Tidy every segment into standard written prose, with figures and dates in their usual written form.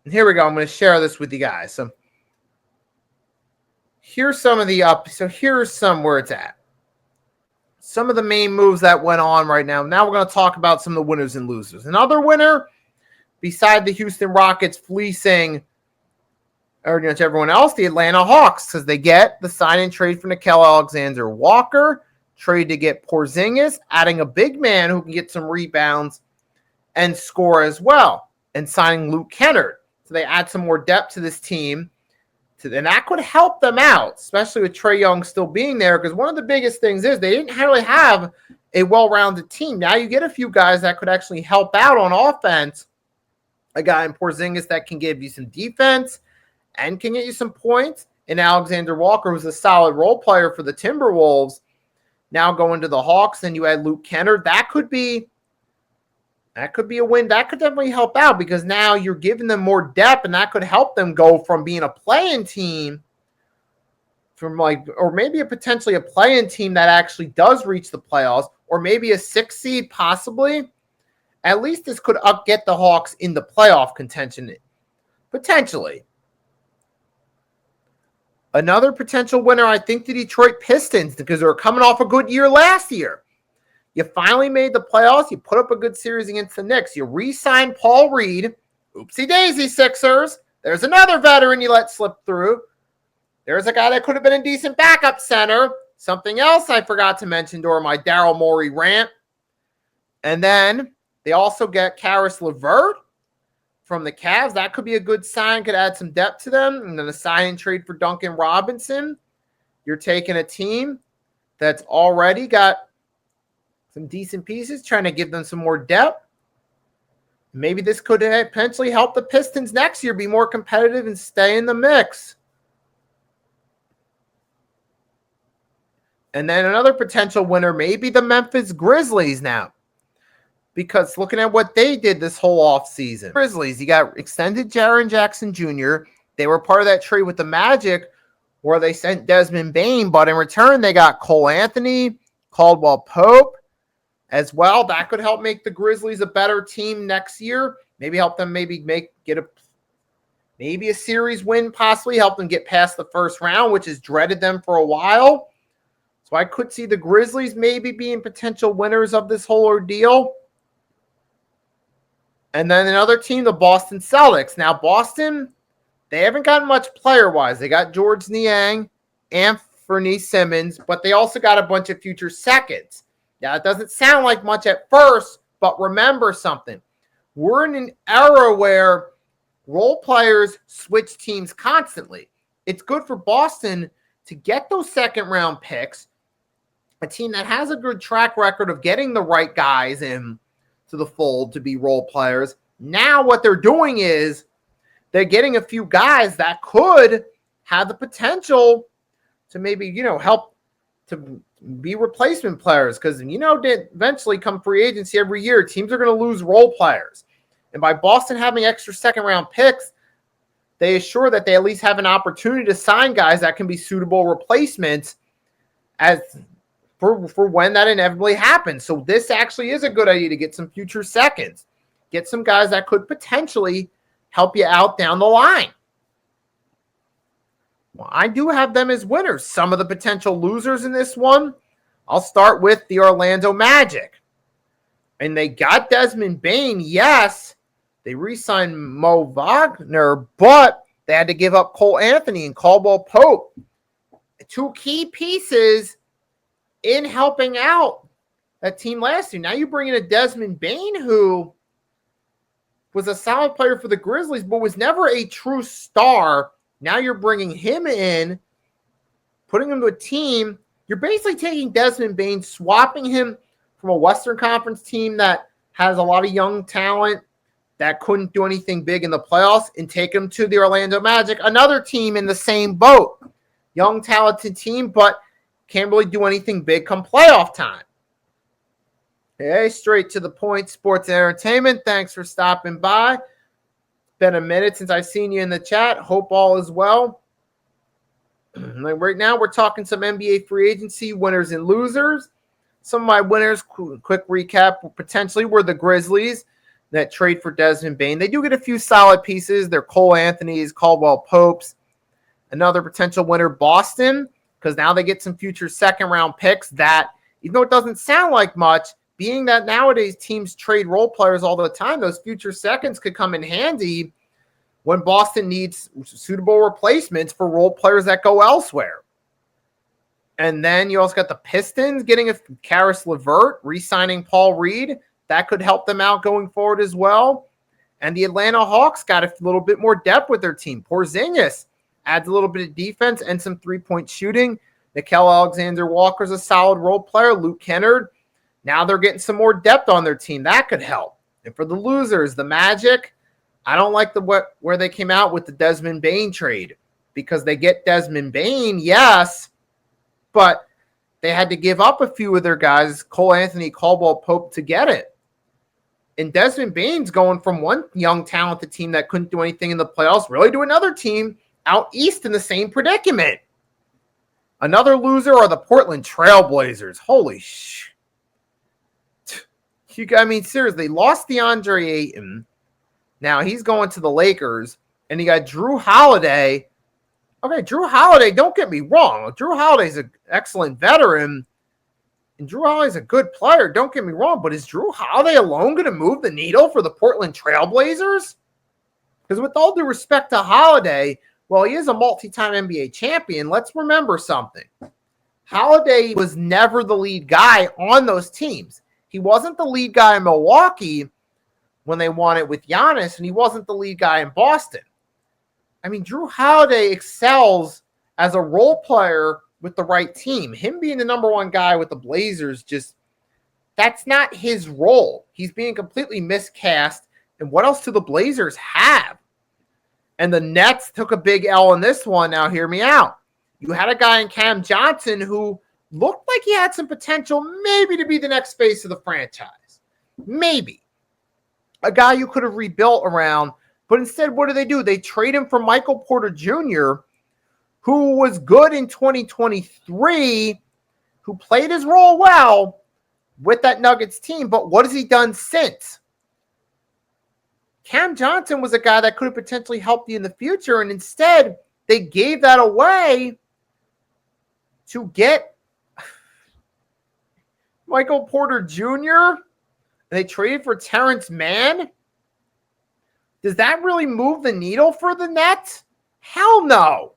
Here we go. I'm going to share this with you guys. So here's some of the here's some where it's at. Some of the main moves that went on right now. Now we're going to talk about some of the winners and losers. Another winner, beside the Houston Rockets fleecing everyone else, the Atlanta Hawks, because they get the sign and trade for Nickeil Alexander-Walker, trade to get Porzingis, adding a big man who can get some rebounds and score as well, and signing Luke Kennard. So they add some more depth to this team, and that could help them out, especially with Trae Young still being there, because one of the biggest things is they didn't really have a well-rounded team. Now you get a few guys that could actually help out on offense, a guy in Porzingis that can give you some defense and can get you some points, and Alexander Walker, who's a solid role player for the Timberwolves, now going to the Hawks, and you add Luke Kennard. That could be a win. That could definitely help out because now you're giving them more depth, and that could help them go from being a play-in team or maybe potentially a play-in team that actually does reach the playoffs, or maybe a 6 seed possibly. At least this could get the Hawks in the playoff contention, potentially. Another potential winner, I think, the Detroit Pistons, because they were coming off a good year last year. You finally made the playoffs. You put up a good series against the Knicks. You re-signed Paul Reed. Oopsie daisy, Sixers. There's another veteran you let slip through. There's a guy that could have been a decent backup center. Something else I forgot to mention during my Daryl Morey rant. And then they also get Karis LeVert from the Cavs. That could be a good sign. Could add some depth to them. And then a sign and trade for Duncan Robinson. You're taking a team that's already got some decent pieces, trying to give them some more depth. Maybe this could potentially help the Pistons next year be more competitive and stay in the mix. And then another potential winner may be the Memphis Grizzlies now, because looking at what they did this whole offseason. Grizzlies, you got extended Jaren Jackson Jr. They were part of that trade with the Magic where they sent Desmond Bane, but in return they got Cole Anthony, Caldwell Pope, as well. That could help make the Grizzlies a better team next year. Maybe help them get a series win, possibly help them get past the first round, which has dreaded them for a while. So I could see the Grizzlies maybe being potential winners of this whole ordeal. And then another team, the Boston Celtics. Now Boston, they haven't gotten much player-wise. They got George Niang, Anthony Simmons, but they also got a bunch of future seconds. Now, it doesn't sound like much at first, but remember something. We're in an era where role players switch teams constantly. It's good for Boston to get those second-round picks, a team that has a good track record of getting the right guys in to the fold to be role players. Now what they're doing is they're getting a few guys that could have the potential to maybe, help to be replacement players, because that eventually come free agency every year, teams are going to lose role players. And by Boston having extra second round picks, they assure that they at least have an opportunity to sign guys that can be suitable replacements as for when that inevitably happens. So this actually is a good idea to get some future seconds, get some guys that could potentially help you out down the line. Well, I do have them as winners. Some of the potential losers in this one, I'll start with the Orlando Magic. And they got Desmond Bane, yes. They re-signed Mo Wagner, but they had to give up Cole Anthony and Caldwell Pope. Two key pieces in helping out that team last year. Now you bring in a Desmond Bane who was a solid player for the Grizzlies, but was never a true star. Now you're bringing him in, putting him to a team. You're basically taking Desmond Bane, swapping him from a Western Conference team that has a lot of young talent that couldn't do anything big in the playoffs, and take him to the Orlando Magic, another team in the same boat. Young, talented team, but can't really do anything big come playoff time. Okay, straight to the point, sports and entertainment. Thanks for stopping by. It's been a minute since I've seen you in the chat. Hope all is well. Right now, we're talking some NBA free agency winners and losers. Some of my winners, quick recap, potentially were the Grizzlies. that trade for Desmond Bane. They do get a few solid pieces. They're Cole Anthony's, Caldwell Popes, another potential winner, Boston, because now they get some future second-round picks that, even though it doesn't sound like much, being that nowadays teams trade role players all the time, those future seconds could come in handy when Boston needs suitable replacements for role players that go elsewhere. And then you also got the Pistons getting a Karis LeVert, re-signing Paul Reed. That could help them out going forward as well. And the Atlanta Hawks got a little bit more depth with their team. Porzingis adds a little bit of defense and some three-point shooting. Nickeil Alexander-Walker's a solid role player. Luke Kennard. Now they're getting some more depth on their team. That could help. And for the losers, the Magic, I don't like where they came out with the Desmond Bane trade, because they get Desmond Bane, yes, but they had to give up a few of their guys, Cole Anthony, Caldwell Pope, to get it. And Desmond Bane's going from one young talented team that couldn't do anything in the playoffs really to another team out east in the same predicament. Another loser are the Portland Trailblazers. Holy sh! I mean, seriously, they lost DeAndre Ayton. Now he's going to the Lakers, and you got Drew Holiday. Okay, Drew Holiday, don't get me wrong. Drew Holiday's an excellent veteran, and Drew Holiday's a good player, don't get me wrong, but is Drew Holiday alone going to move the needle for the Portland Trailblazers? Because with all due respect to Holiday, well, he is a multi-time NBA champion. Let's remember something. Holiday was never the lead guy on those teams. He wasn't the lead guy in Milwaukee when they won it with Giannis, and he wasn't the lead guy in Boston. I mean, Drew Holiday excels as a role player with the right team. Him being the number one guy with the Blazers, that's not his role. He's being completely miscast. And what else do the Blazers have? And the Nets took a big L in this one. Now, hear me out. You had a guy in Cam Johnson who looked like he had some potential maybe to be the next face of the franchise. Maybe. A guy you could have rebuilt around. But instead, what do? They trade him for Michael Porter Jr., who was good in 2023, who played his role well with that Nuggets team. But what has he done since? Cam Johnson was a guy that could have potentially helped you in the future, and instead, they gave that away to get Michael Porter Jr., and they traded for Terrence Mann. Does that really move the needle for the Nets? Hell no.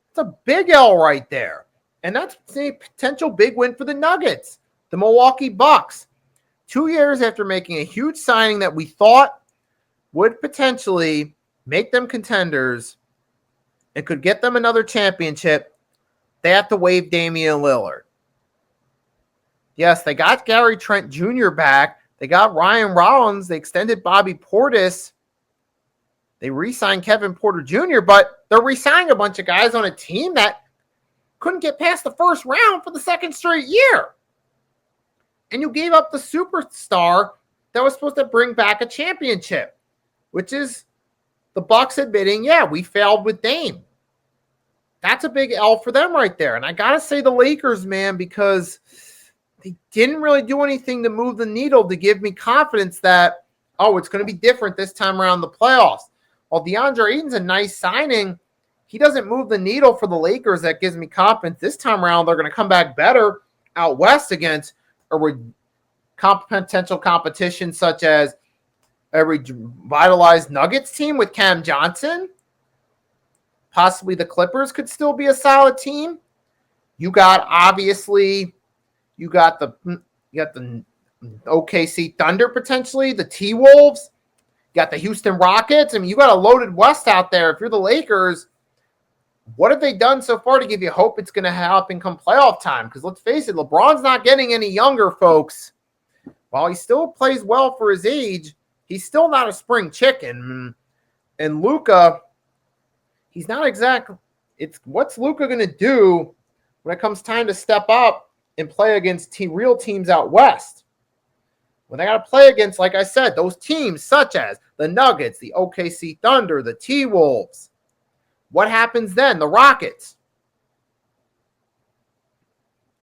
It's a big L right there. And that's a potential big win for the Nuggets. The Milwaukee Bucks, 2 years after making a huge signing that we thought would potentially make them contenders and could get them another championship, they have to waive Damian Lillard. Yes, they got Gary Trent Jr. back. They got Ryan Rollins. They extended Bobby Portis. They re-signed Kevin Porter Jr., but they're re-signing a bunch of guys on a team that couldn't get past the first round for the second straight year. And you gave up the superstar that was supposed to bring back a championship, which is the Bucks admitting, yeah, we failed with Dame. That's a big L for them right there. And I got to say the Lakers, man, because they didn't really do anything to move the needle to give me confidence that, oh, it's going to be different this time around the playoffs. While DeAndre Ayton's a nice signing, he doesn't move the needle for the Lakers. That gives me confidence. This time around, they're going to come back better out west against a potential competition such as a revitalized Nuggets team with Cam Johnson. Possibly the Clippers could still be a solid team. You got the OKC Thunder potentially, the T-Wolves. You got the Houston Rockets. I mean, you got a loaded West out there. If you're the Lakers, what have they done so far to give you hope it's going to happen come playoff time? Because let's face it, LeBron's not getting any younger, folks. While he still plays well for his age, he's still not a spring chicken. And Luka, he's not exactly. What's Luka going to do when it comes time to step up and play against real teams out west? When they got to play against, like I said, those teams such as the Nuggets, the OKC Thunder, the T-Wolves. What happens then? The Rockets.